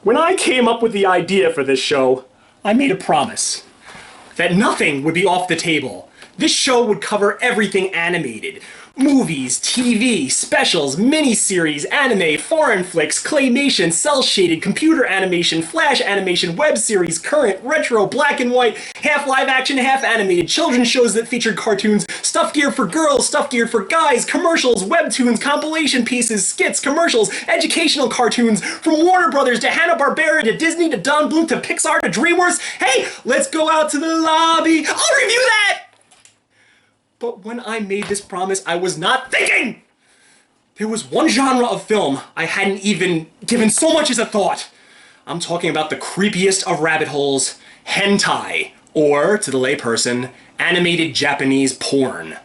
When I came up with the idea for this show, I made a promise that nothing would be off the table. This show would cover everything animated. Movies, TV, specials, miniseries, anime, foreign flicks, claymation, cel-shaded, computer animation, flash animation, web series, current, retro, black and white, half live action, half animated, children's shows that featured cartoons, stuff geared for girls, stuff geared for guys, commercials, webtoons, compilation pieces, skits, commercials, educational cartoons, from Warner Brothers to Hanna-Barbera to Disney to Don Bluth to Pixar to DreamWorks. Hey, let's go out to the lobby. I'll review that! But when I made this promise, I was not thinking! There was one genre of film I hadn't even given so much as a thought. I'm talking about the creepiest of rabbit holes, hentai, or, to the layperson, animated Japanese porn.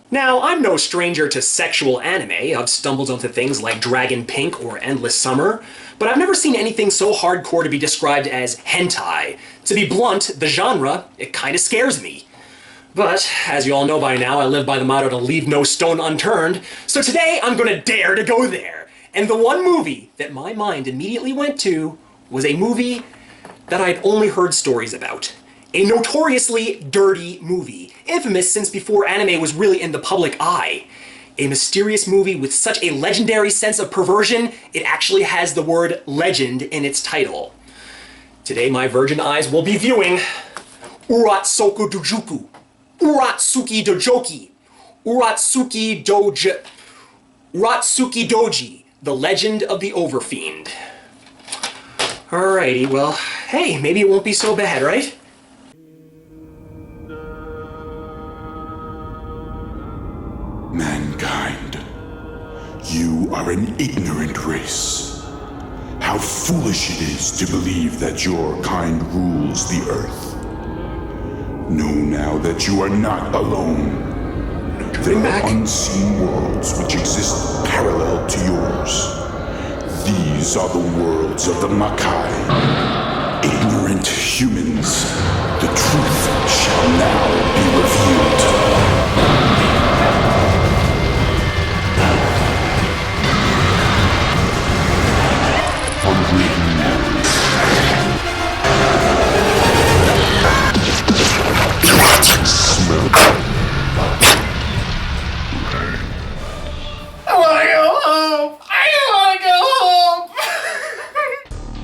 Now, I'm no stranger to sexual anime. I've stumbled onto things like Dragon Pink or Endless Summer, but I've never seen anything so hardcore to be described as hentai. To be blunt, the genre, it kinda scares me. But, as you all know by now, I live by the motto to leave no stone unturned, so today I'm gonna dare to go there. And the one movie that my mind immediately went to was a movie that I'd only heard stories about. A notoriously dirty movie, infamous since before anime was really in the public eye. A mysterious movie with such a legendary sense of perversion, it actually has the word legend in its title. Today my virgin eyes will be viewing Urotsukidoji. Urotsukidoji, Urotsukidoji, the Legend of the Overfiend. Alrighty, well, hey, maybe it won't be so bad, right? Mankind, you are an ignorant race. How foolish it is to believe that your kind rules the earth. Know now that you are not alone. There are unseen worlds which exist parallel to yours. These are the worlds of the Makai. Ignorant humans, the truth shall now be revealed.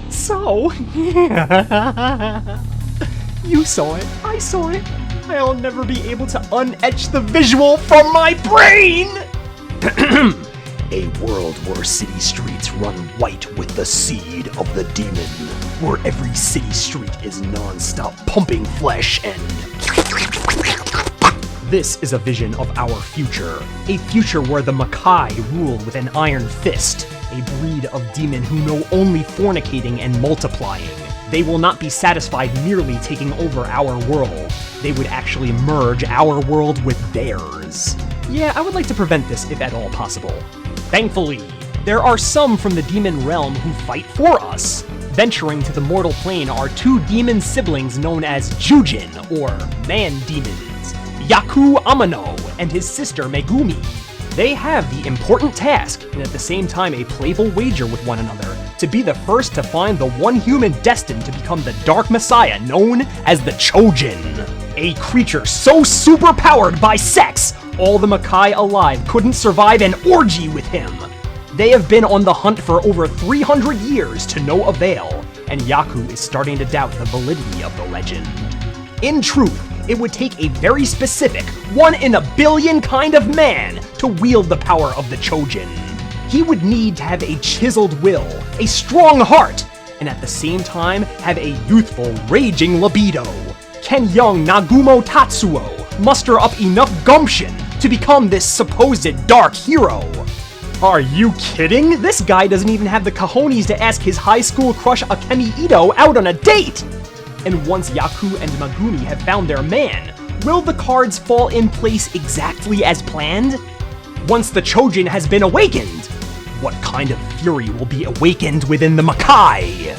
So, you saw it, I saw it. I'll never be able to unetch the visual from my brain! A world where city streets run white with the seed of the demon, where every city street is non-stop pumping flesh and... This is a vision of our future. A future where the Makai rule with an iron fist. A breed of demon who know only fornicating and multiplying. They will not be satisfied merely taking over our world. They would actually merge our world with theirs. Yeah, I would like to prevent this if at all possible. Thankfully, there are some from the demon realm who fight for us. Venturing to the mortal plane are two demon siblings known as Jujin, or man-demons. Yaku Amano and his sister Megumi. They have the important task, and at the same time a playful wager with one another, to be the first to find the one human destined to become the Dark Messiah known as the Chojin. A creature so superpowered by sex, all the Makai alive couldn't survive an orgy with him. They have been on the hunt for over 300 years to no avail, and Yaku is starting to doubt the validity of the legend. In truth, it would take a very specific, 1 in a billion kind of man to wield the power of the Chojin. He would need to have a chiseled will, a strong heart, and at the same time have a youthful, raging libido. Can young Nagumo Tatsuo muster up enough gumption to become this supposed dark hero? Are you kidding? This guy doesn't even have the cojones to ask his high school crush Akemi Ito out on a date! And once Yaku and Megumi have found their man, will the cards fall in place exactly as planned? Once the Chojin has been awakened, what kind of fury will be awakened within the Makai?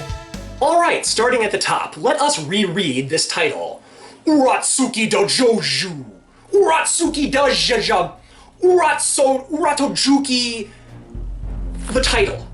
Alright, starting at the top, let us reread this title. Urotsukidoji, Urotsukidoji, Urotukidoji. The title.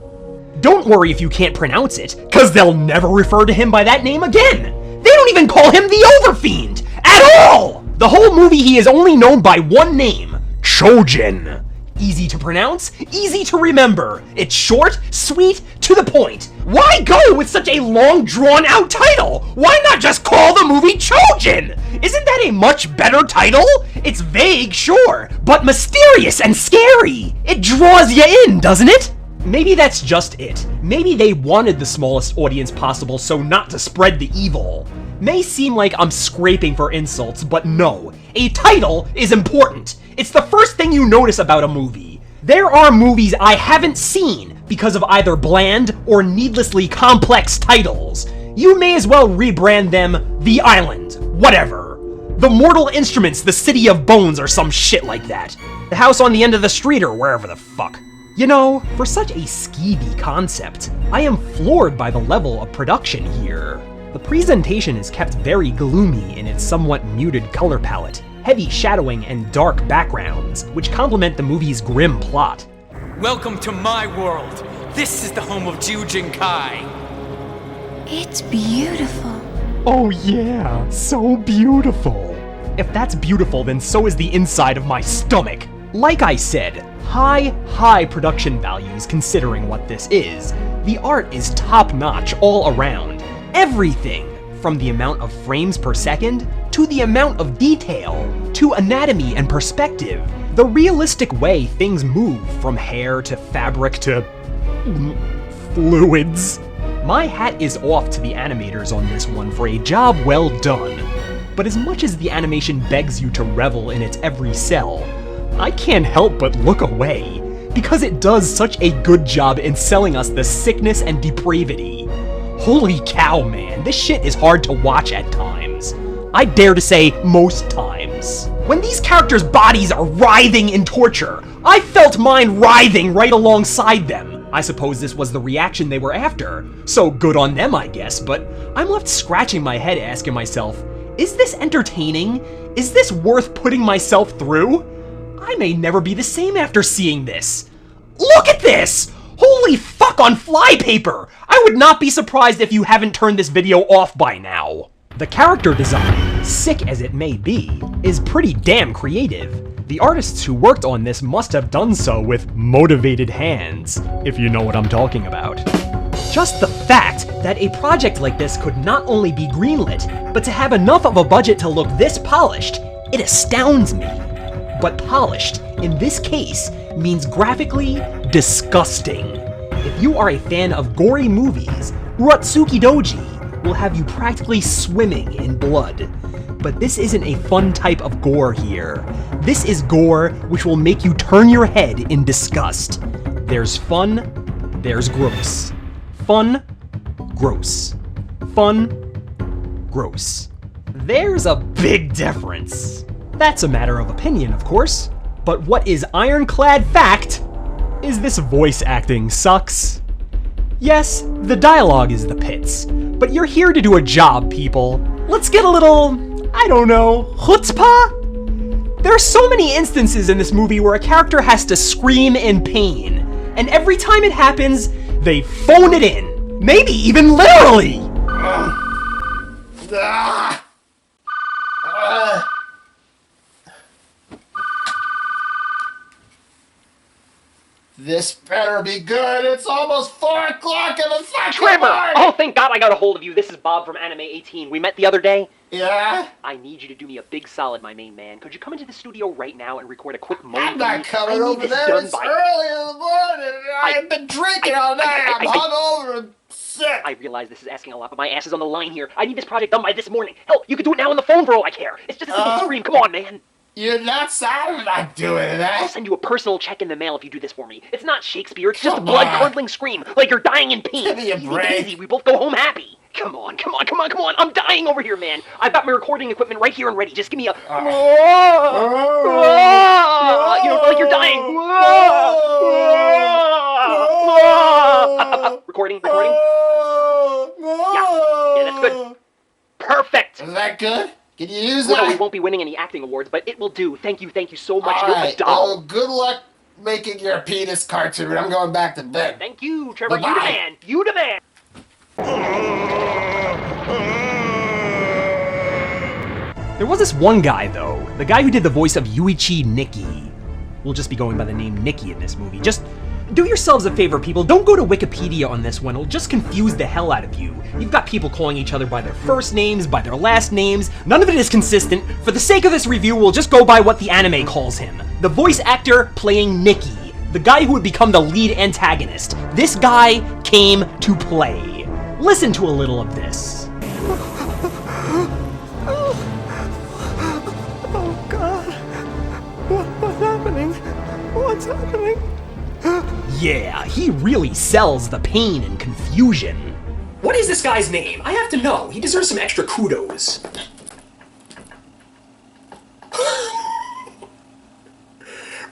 Don't worry if you can't pronounce it, cause they'll never refer to him by that name again. They don't even call him the Overfiend at all! The whole movie he is only known by one name, Jujin. Easy to pronounce, easy to remember. It's short, sweet, to the point. Why go with such a long, drawn-out title? Why not just call the movie Jujin? Isn't that a much better title? It's vague, sure, but mysterious and scary. It draws you in, doesn't it? Maybe that's just it. Maybe they wanted the smallest audience possible so not to spread the evil. May seem like I'm scraping for insults, but no. A title is important. It's the first thing you notice about a movie. There are movies I haven't seen because of either bland or needlessly complex titles. You may as well rebrand them The Island, whatever. The Mortal Instruments, The City of Bones, or some shit like that. The House on the End of the Street, or wherever the fuck. You know, for such a skeevy concept, I am floored by the level of production here. The presentation is kept very gloomy in its somewhat muted color palette, heavy shadowing and dark backgrounds, which complement the movie's grim plot. Welcome to my world. This is the home of Jujin Kai. It's beautiful. Oh yeah, so beautiful. If that's beautiful, then so is the inside of my stomach. Like I said, high production values considering what this is. The art is top-notch all around. Everything, from the amount of frames per second, to the amount of detail, to anatomy and perspective, the realistic way things move from hair to fabric to fluids. My hat is off to the animators on this one for a job well done. But as much as the animation begs you to revel in its every cell, I can't help but look away, because it does such a good job in selling us the sickness and depravity. Holy cow, man, this shit is hard to watch at times. I dare to say most times. When these characters' bodies are writhing in torture, I felt mine writhing right alongside them. I suppose this was the reaction they were after, so good on them, I guess, but I'm left scratching my head asking myself, is this entertaining? Is this worth putting myself through? I may never be the same after seeing this. Look at this! Holy fuck on flypaper! I would not be surprised if you haven't turned this video off by now. The character design, sick as it may be, is pretty damn creative. The artists who worked on this must have done so with motivated hands, if you know what I'm talking about. Just the fact that a project like this could not only be greenlit, but to have enough of a budget to look this polished, it astounds me. But polished, in this case, means graphically disgusting. If you are a fan of gory movies, Urotsukidoji will have you practically swimming in blood. But this isn't a fun type of gore here. This is gore which will make you turn your head in disgust. There's fun, there's gross. Fun, gross. Fun, gross. There's a big difference. That's a matter of opinion, of course. But what is ironclad fact is this voice acting sucks. Yes, the dialogue is the pits, but you're here to do a job, people. Let's get a little, I don't know, chutzpah? There are so many instances in this movie where a character has to scream in pain, and every time it happens, they phone it in. Maybe even literally! This better be good. It's almost 4 o'clock in the fucking Trevor! morning. Oh, thank God I got a hold of you. This is Bob from Anime 18. We met the other day. Yeah? I need you to do me a big solid, my main man. Could you come into the studio right now and record a quick moan? I'm not coming over there. It's early in the morning. I've been drinking all night. I'm hungover and sick. I realize this is asking a lot, but my ass is on the line here. I need this project done by this morning. Hell, you could do it now on the phone for all I care. It's just a simple scream. Come on, man. You're nuts. I'm not doing I'll that. send you a personal check in the mail if you do this for me. It's not Shakespeare. It's just a blood-curdling scream, like you're dying in pain. Give me a break. Easy. We both go home happy. Come on. I'm dying over here, man. I've got my recording equipment right here and ready. Just give me a... You know, like you're dying. Recording. Yeah, that's good. Perfect. Is that good? Can you use Well, that? we won't be winning any acting awards, but it will do. Thank you so much. All You're right. a doll. Good luck making your penis cartoon. I'm going back to bed. Thank you, Trevor. Bye-bye. You the man. You the man. There was this one guy, though. The guy who did the voice of Yuichi Nikki. We'll just be going by the name Nikki in this movie. Just do yourselves a favor, people. Don't go to Wikipedia on this one. It'll just confuse the hell out of you. You've got people calling each other by their first names, by their last names. None of it is consistent. For the sake of this review, we'll just go by what the anime calls him. The voice actor playing Nikki. The guy who would become the lead antagonist. This guy came to play. Listen to a little of this. Oh God, what's happening? What's happening? Yeah, he really sells the pain and confusion. What is this guy's name? I have to know. He deserves some extra kudos.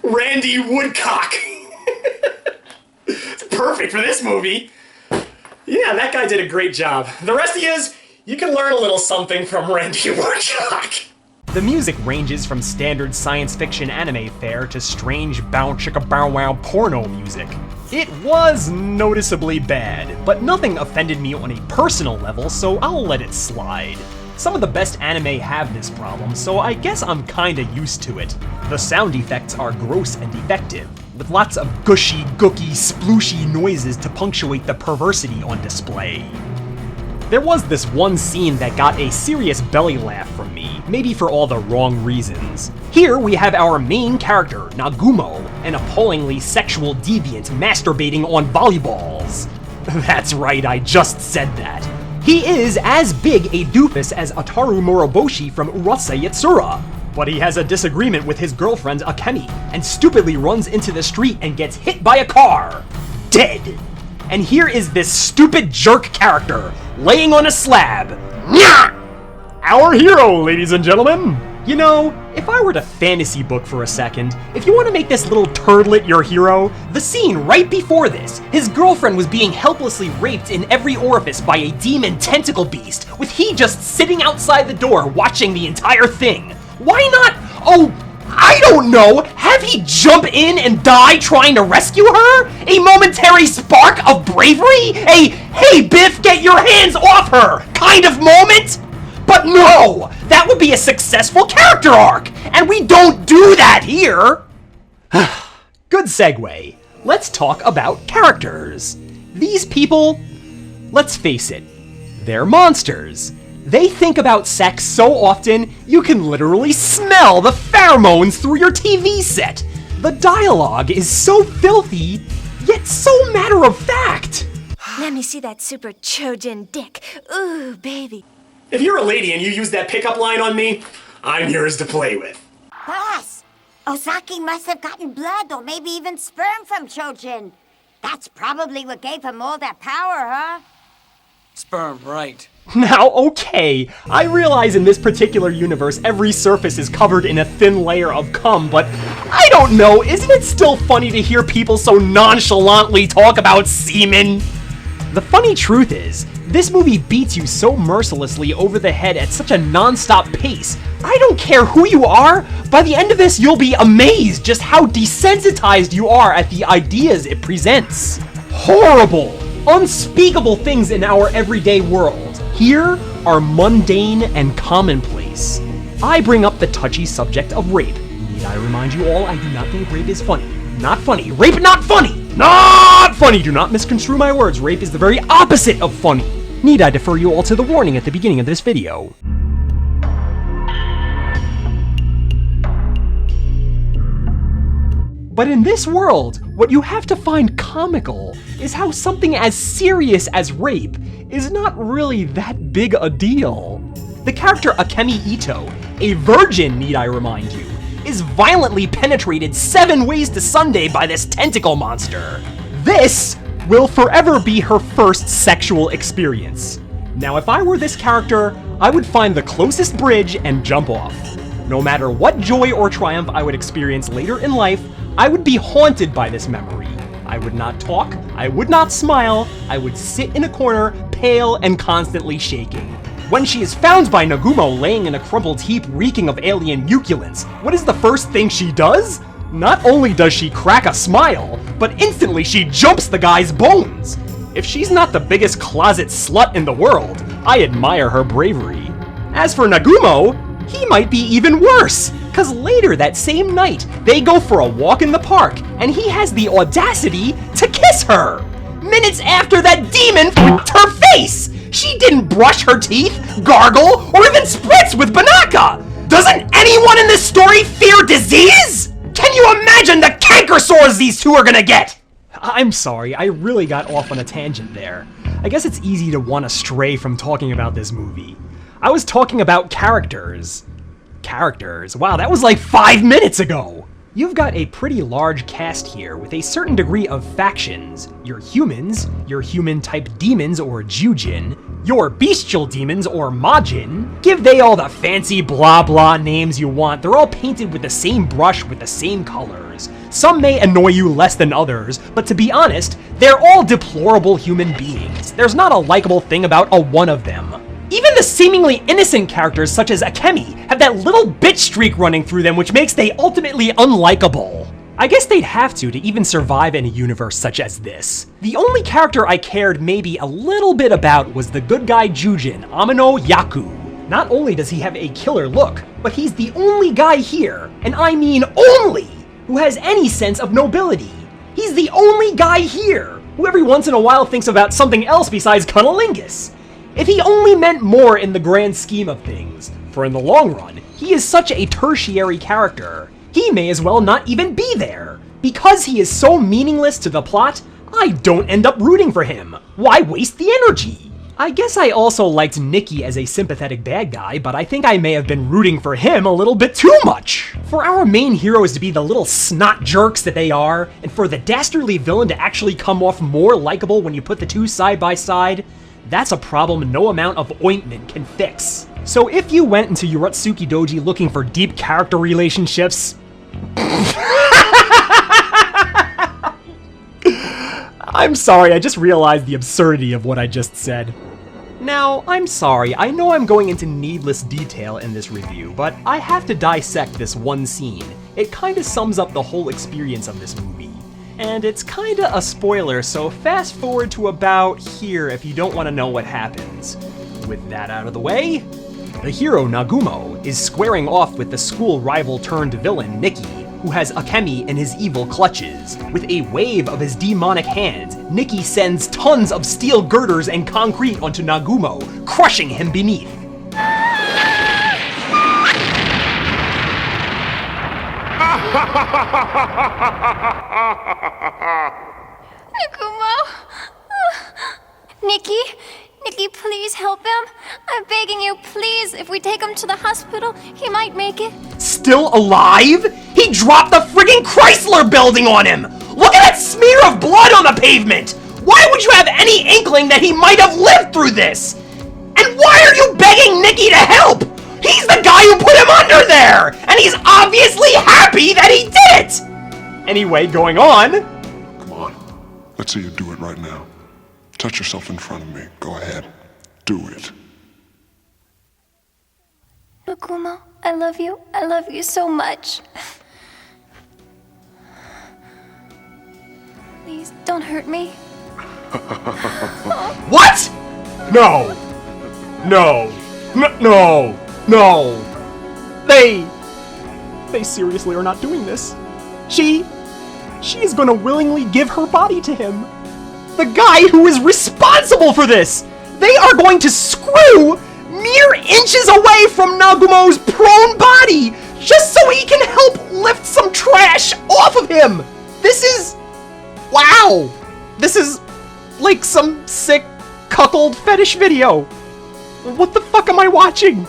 Randy Woodcock. It's perfect for this movie. Yeah, that guy did a great job. The rest of yous, you can learn a little something from Randy Woodcock. The music ranges from standard science fiction anime fare to strange bow chicka bow wow porno music. It was noticeably bad, but nothing offended me on a personal level, so I'll let it slide. Some of the best anime have this problem, so I guess I'm kinda used to it. The sound effects are gross and effective, with lots of gushy, gooky, splooshy noises to punctuate the perversity on display. There was this one scene that got a serious belly laugh from me, maybe for all the wrong reasons. Here we have our main character, Nagumo, an appallingly sexual deviant masturbating on volleyballs. That's right, I just said that. He is as big a doofus as Ataru Moroboshi from Urotsukidoji Yatsura, but he has a disagreement with his girlfriend Akemi, and stupidly runs into the street and gets hit by a car. Dead. And here is this stupid jerk character, laying on a slab. Nyah! Our hero, ladies and gentlemen! You know, if I were to fantasy book for a second, if you want to make this little turdlet your hero, the scene right before this, his girlfriend was being helplessly raped in every orifice by a demon tentacle beast, with he just sitting outside the door watching the entire thing. Why not, I don't know, have he jump in and die trying to rescue her? A momentary spark of bravery? A, hey Biff, get your hands off her kind of moment? But no, that would be a successful character arc, and we don't do that here. Good segue. Let's talk about characters. These people, let's face it, they're monsters. They think about sex so often, you can literally smell the pheromones through your TV set. The dialogue is so filthy, yet so matter of fact. Let me see that super Jujin dick. Ooh, baby. If you're a lady and you use that pickup line on me, I'm yours to play with. Boss, Ozaki must have gotten blood or maybe even sperm from Jujin. That's probably what gave him all that power, huh? Sperm, right. Now, okay, I realize in this particular universe every surface is covered in a thin layer of cum, but I don't know, isn't it still funny to hear people so nonchalantly talk about semen? The funny truth is, this movie beats you so mercilessly over the head at such a non-stop pace. I don't care who you are, by the end of this you'll be amazed just how desensitized you are at the ideas it presents. Horrible, unspeakable things in our everyday world here are mundane and commonplace. I bring up the touchy subject of rape. Need I remind you all, I do not think rape is funny. Not funny. Rape not funny! Not funny! Do not misconstrue my words. Rape is the very opposite of funny. Need I defer you all to the warning at the beginning of this video? But in this world, what you have to find comical is how something as serious as rape is not really that big a deal. The character Akemi Ito, a virgin need I remind you, is violently penetrated 7 ways to Sunday by this tentacle monster. This will forever be her first sexual experience. Now if I were this character, I would find the closest bridge and jump off. No matter what joy or triumph I would experience later in life, I would be haunted by this memory. I would not talk, I would not smile, I would sit in a corner, pale and constantly shaking. When she is found by Nagumo laying in a crumpled heap reeking of alien muculence, what is the first thing she does? Not only does she crack a smile, but instantly she jumps the guy's bones. If she's not the biggest closet slut in the world, I admire her bravery. As for Nagumo, he might be even worse, cause later that same night, they go for a walk in the park, and he has the audacity to kiss her! Minutes after that demon f***ed her face! She didn't brush her teeth, gargle, or even spritz with Banaka! Doesn't anyone in this story fear disease? Can you imagine the canker sores these two are gonna get? I'm sorry, I really got off on a tangent there. I guess it's easy to want to stray from talking about this movie. I was talking about characters. Characters? Wow, that was like 5 minutes ago! You've got a pretty large cast here with a certain degree of factions. Your humans, your human-type demons or Jujin, your bestial demons or Majin. Give they all the fancy blah blah names you want, they're all painted with the same brush with the same colors. Some may annoy you less than others, but to be honest, they're all deplorable human beings. There's not a likable thing about a one of them. Even the seemingly innocent characters such as Akemi have that little bitch streak running through them which makes they ultimately unlikable. I guess they'd have to even survive in a universe such as this. The only character I cared maybe a little bit about was the good guy Jujin, Amano Yaku. Not only does he have a killer look, but he's the only guy here, and I mean only, who has any sense of nobility. He's the only guy here who every once in a while thinks about something else besides cunnilingus. If he only meant more in the grand scheme of things, for in the long run, he is such a tertiary character, he may as well not even be there. Because he is so meaningless to the plot, I don't end up rooting for him. Why waste the energy? I guess I also liked Nikki as a sympathetic bad guy, but I think I may have been rooting for him a little bit too much. For our main heroes to be the little snot jerks that they are, and for the dastardly villain to actually come off more likable when you put the two side by side, that's a problem no amount of ointment can fix. So if you went into Urotsukidoji looking for deep character relationships... I'm sorry, I just realized the absurdity of what I just said. Now, I'm sorry, I know I'm going into needless detail in this review, but I have to dissect this one scene. It kinda sums up the whole experience of this movie. And it's kinda a spoiler, so fast forward to about here if you don't want to know what happens. With that out of the way, the hero Nagumo is squaring off with the school rival turned villain Nikki, who has Akemi in his evil clutches. With a wave of his demonic hands, Nikki sends tons of steel girders and concrete onto Nagumo, crushing him beneath. Nagumo? Nikki, please help him. I'm begging you, please. If we take him to the hospital, he might make it. Still alive? He dropped the friggin' Chrysler building on him! Look at that smear of blood on the pavement! Why would you have any inkling that he might have lived through this? And why are you begging Nikki to help? He's the guy who put him under there! And he's obviously happy that he did it! Anyway, going on... Come on. Let's see you do it right now. Touch yourself in front of me. Go ahead. Do it. Nagumo, I love you. I love you so much. Please, don't hurt me. What? No. No. No. No. They seriously are not doing this. She is gonna willingly give her body to him. The guy who is responsible for this! They are going to screw mere inches away from Nagumo's prone body just so he can help lift some trash off of him! This is... wow! This is like some sick cuckold fetish video. What the fuck am I watching?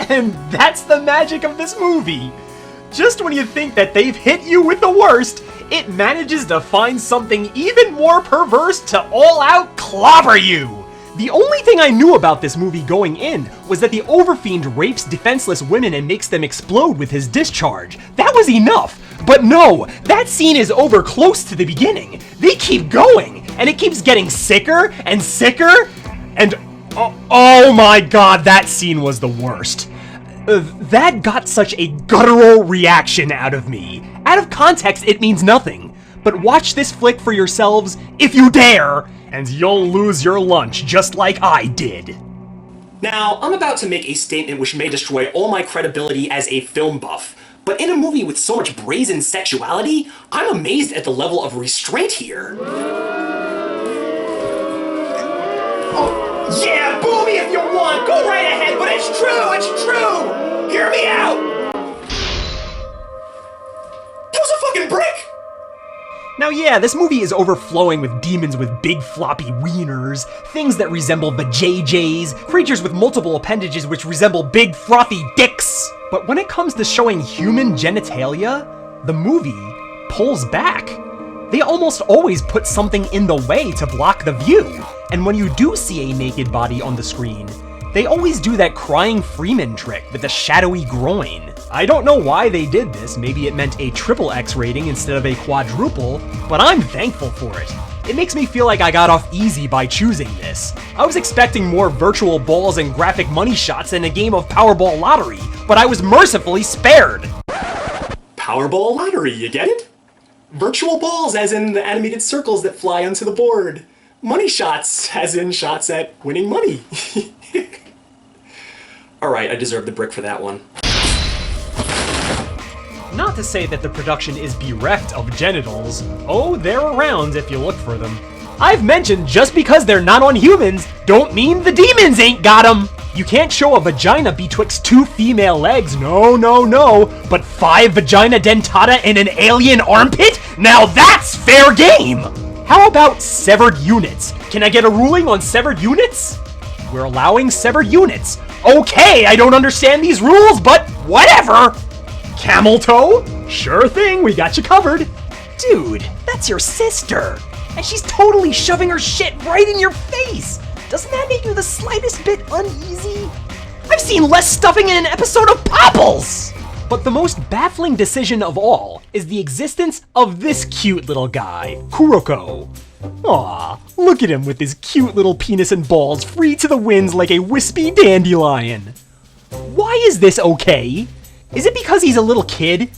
And that's the magic of this movie. Just when you think that they've hit you with the worst, it manages to find something even more perverse to all-out clobber you! The only thing I knew about this movie going in was that the Overfiend rapes defenseless women and makes them explode with his discharge. That was enough! But no, that scene is over close to the beginning. They keep going, and it keeps getting sicker and sicker, and oh my god, that scene was the worst. That got such a guttural reaction out of me. Out of context, it means nothing. But watch this flick for yourselves, if you dare, and you'll lose your lunch just like I did. Now, I'm about to make a statement which may destroy all my credibility as a film buff, but in a movie with so much brazen sexuality, I'm amazed at the level of restraint here. Oh, yeah, boo me if you want, go right ahead, but it's true! Hear me out! That was a fucking brick! Now yeah, this movie is overflowing with demons with big floppy wieners, things that resemble vajayjays, creatures with multiple appendages which resemble big frothy dicks. But when it comes to showing human genitalia, the movie pulls back. They almost always put something in the way to block the view, and when you do see a naked body on the screen, they always do that crying Freeman trick with the shadowy groin. I don't know why they did this, maybe it meant a triple X rating instead of a quadruple, but I'm thankful for it. It makes me feel like I got off easy by choosing this. I was expecting more virtual balls and graphic money shots in a game of Powerball Lottery, but I was mercifully spared. Powerball Lottery, you get it? Virtual balls as in the animated circles that fly onto the board. Money shots as in shots at winning money. Alright, I deserve the brick for that one. Not to say that the production is bereft of genitals. Oh, they're around if you look for them. I've mentioned just because they're not on humans, don't mean the demons ain't got them. You can't show a vagina betwixt two female legs, no, but 5 vagina dentata in an alien armpit? Now that's fair game! How about severed units? Can I get a ruling on severed units? We're allowing severed units. Okay, I don't understand these rules, but whatever! Camel toe? Sure thing, we got you covered. Dude, that's your sister. And she's totally shoving her shit right in your face. Doesn't that make you the slightest bit uneasy? I've seen less stuffing in an episode of Popples! But the most baffling decision of all is the existence of this cute little guy, Kuroko. Aw, look at him with his cute little penis and balls free to the winds like a wispy dandelion. Why is this okay? Is it because he's a little kid?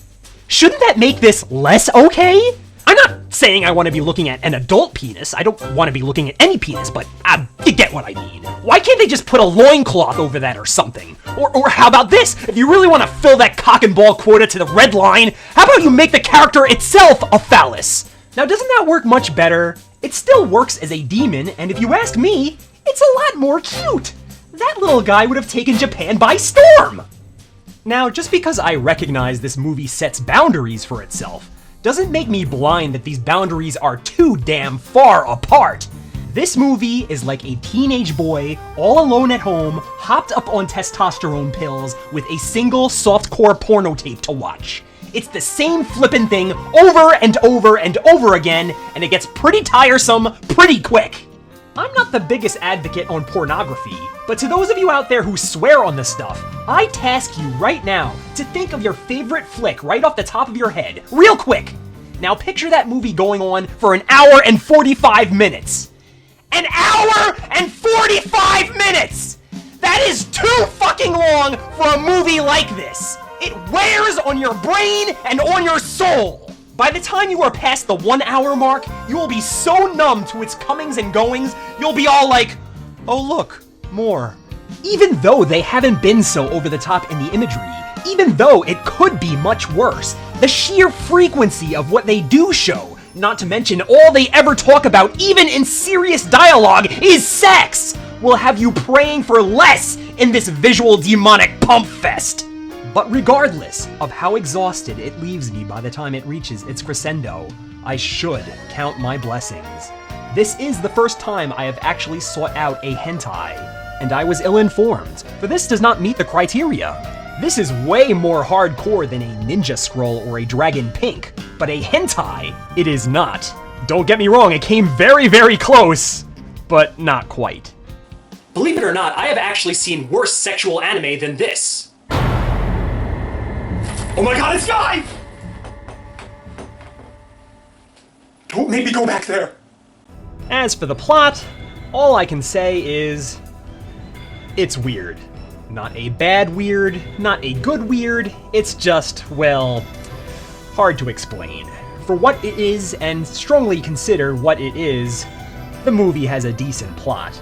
Shouldn't that make this less okay? I'm not saying I want to be looking at an adult penis. I don't want to be looking at any penis, but you get what I mean. Why can't they just put a loincloth over that or something? Or how about this? If you really want to fill that cock and ball quota to the red line, how about you make the character itself a phallus? Now, doesn't that work much better? It still works as a demon, and if you ask me, it's a lot more cute. That little guy would have taken Japan by storm. Now, just because I recognize this movie sets boundaries for itself, doesn't make me blind that these boundaries are too damn far apart. This movie is like a teenage boy, all alone at home, hopped up on testosterone pills with a single softcore porno tape to watch. It's the same flippin' thing over and over and over again, and it gets pretty tiresome pretty quick. I'm not the biggest advocate on pornography, but to those of you out there who swear on this stuff, I task you right now to think of your favorite flick right off the top of your head, real quick. Now picture that movie going on for an hour and 45 minutes. An hour and 45 minutes! That is too fucking long for a movie like this. It wears on your brain and on your soul. By the time you are past the 1 hour mark, you will be so numb to its comings and goings, you'll be all like, oh look, more. Even though they haven't been so over the top in the imagery, even though it could be much worse, the sheer frequency of what they do show, not to mention all they ever talk about, even in serious dialogue, is sex, will have you praying for less in this visual demonic pump fest. But regardless of how exhausted it leaves me by the time it reaches its crescendo, I should count my blessings. This is the first time I have actually sought out a hentai, and I was ill-informed, for this does not meet the criteria. This is way more hardcore than a ninja scroll or a dragon pink, but a hentai, it is not. Don't get me wrong, it came very, very close, but not quite. Believe it or not, I have actually seen worse sexual anime than this. Oh my god, it's Guy! Don't make me go back there! As for the plot, all I can say is, it's weird. Not a bad weird, not a good weird, it's just, well, hard to explain. For what it is, and strongly considered what it is, the movie has a decent plot.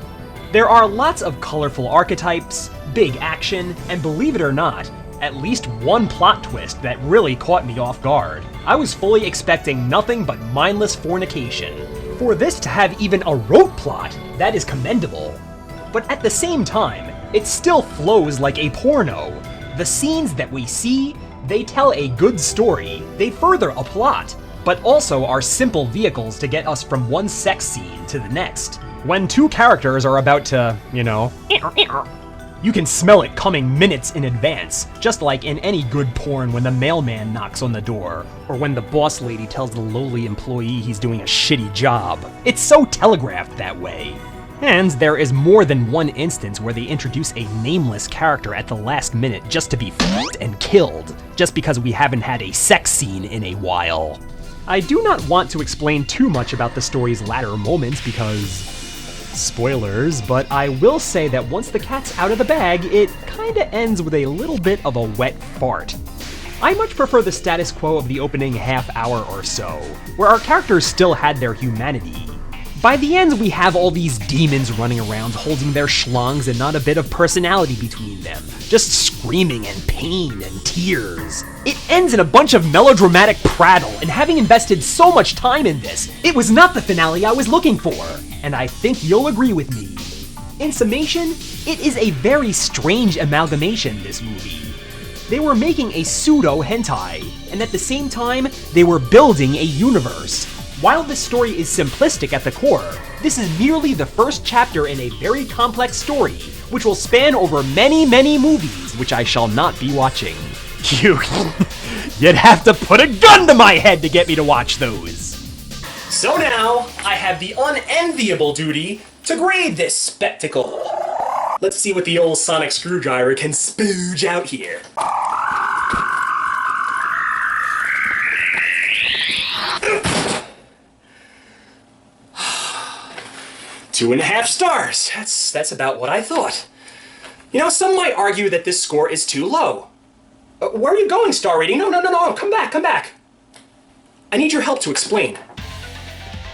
There are lots of colorful archetypes, big action, and believe it or not, at least one plot twist that really caught me off guard. I was fully expecting nothing but mindless fornication. For this to have even a rote plot, that is commendable. But at the same time, it still flows like a porno. The scenes that we see, they tell a good story, they further a plot, but also are simple vehicles to get us from one sex scene to the next. When two characters are about to, you can smell it coming minutes in advance, just like in any good porn when the mailman knocks on the door, or when the boss lady tells the lowly employee he's doing a shitty job. It's so telegraphed that way. And there is more than one instance where they introduce a nameless character at the last minute just to be f***ed and killed, just because we haven't had a sex scene in a while. I do not want to explain too much about the story's latter moments because... spoilers, but I will say that once the cat's out of the bag, it kinda ends with a little bit of a wet fart. I much prefer the status quo of the opening half hour or so, where our characters still had their humanity. By the end, we have all these demons running around holding their schlongs and not a bit of personality between them, just screaming and pain and tears. It ends in a bunch of melodramatic prattle, and having invested so much time in this, it was not the finale I was looking for, and I think you'll agree with me. In summation, it is a very strange amalgamation, this movie. They were making a pseudo-hentai, and at the same time, they were building a universe. While this story is simplistic at the core, this is merely the first chapter in a very complex story, which will span over many, many movies, which I shall not be watching. You'd have to put a gun to my head to get me to watch those. So now, I have the unenviable duty to grade this spectacle. Let's see what the old sonic screwdriver can spooge out here. 2.5 stars. That's about what I thought. You know, some might argue that this score is too low. Where are you going, star rating? No, come back. I need your help to explain.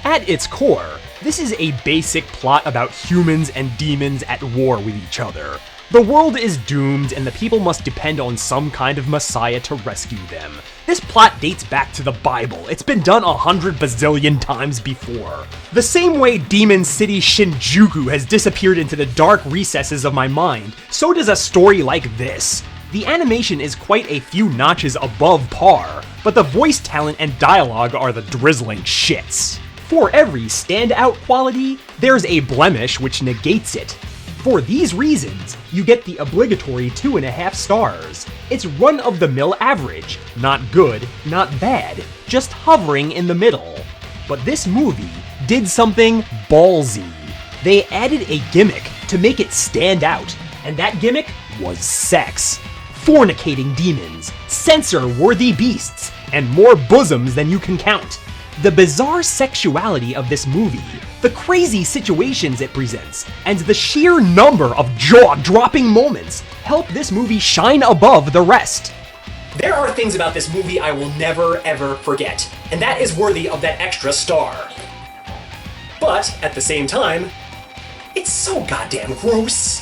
At its core, this is a basic plot about humans and demons at war with each other. The world is doomed, and the people must depend on some kind of messiah to rescue them. This plot dates back to the Bible. It's been done 100 bazillion times before. The same way Demon City Shinjuku has disappeared into the dark recesses of my mind, so does a story like this. The animation is quite a few notches above par, but the voice talent and dialogue are the drizzling shits. For every standout quality, there's a blemish which negates it. For these reasons, you get the obligatory 2.5 stars. It's run-of-the-mill average. Not good, not bad, just hovering in the middle. But this movie did something ballsy. They added a gimmick to make it stand out, and that gimmick was sex. Fornicating demons, censor-worthy beasts, and more bosoms than you can count. The bizarre sexuality of this movie, the crazy situations it presents, and the sheer number of jaw-dropping moments help this movie shine above the rest. There are things about this movie I will never ever forget, and that is worthy of that extra star. But, at the same time, it's so goddamn gross.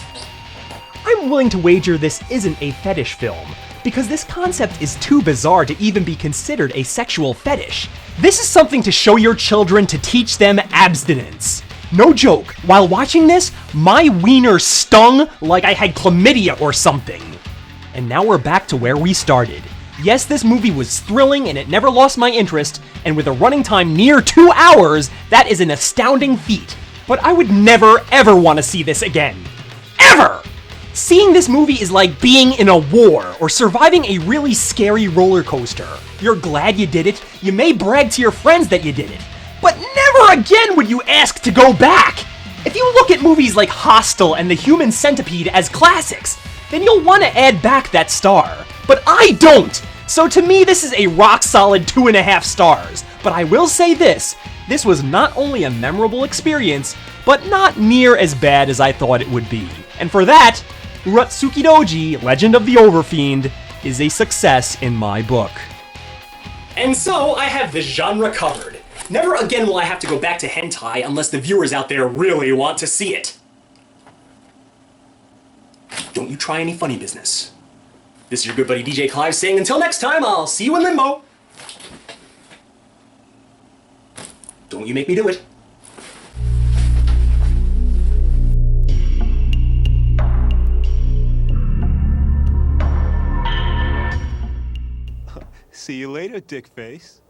I'm willing to wager this isn't a fetish film, because this concept is too bizarre to even be considered a sexual fetish. This is something to show your children to teach them abstinence. No joke, while watching this, my wiener stung like I had chlamydia or something. And now we're back to where we started. Yes, this movie was thrilling and it never lost my interest, and with a running time near 2 hours, that is an astounding feat. But I would never ever want to see this again. Ever! Seeing this movie is like being in a war or surviving a really scary roller coaster. You're glad you did it, you may brag to your friends that you did it, but never again would you ask to go back! If you look at movies like Hostel and The Human Centipede as classics, then you'll want to add back that star. But I don't! So to me this is a rock-solid 2.5 stars. But I will say this was not only a memorable experience, but not near as bad as I thought it would be. And for that, Urotsukidoji, Legend of the Overfiend, is a success in my book. And so I have the genre covered. Never again will I have to go back to hentai unless the viewers out there really want to see it. Don't you try any funny business. This is your good buddy DJ Clive saying until next time, I'll see you in Limbo. Don't you make me do it. See you later, dick face.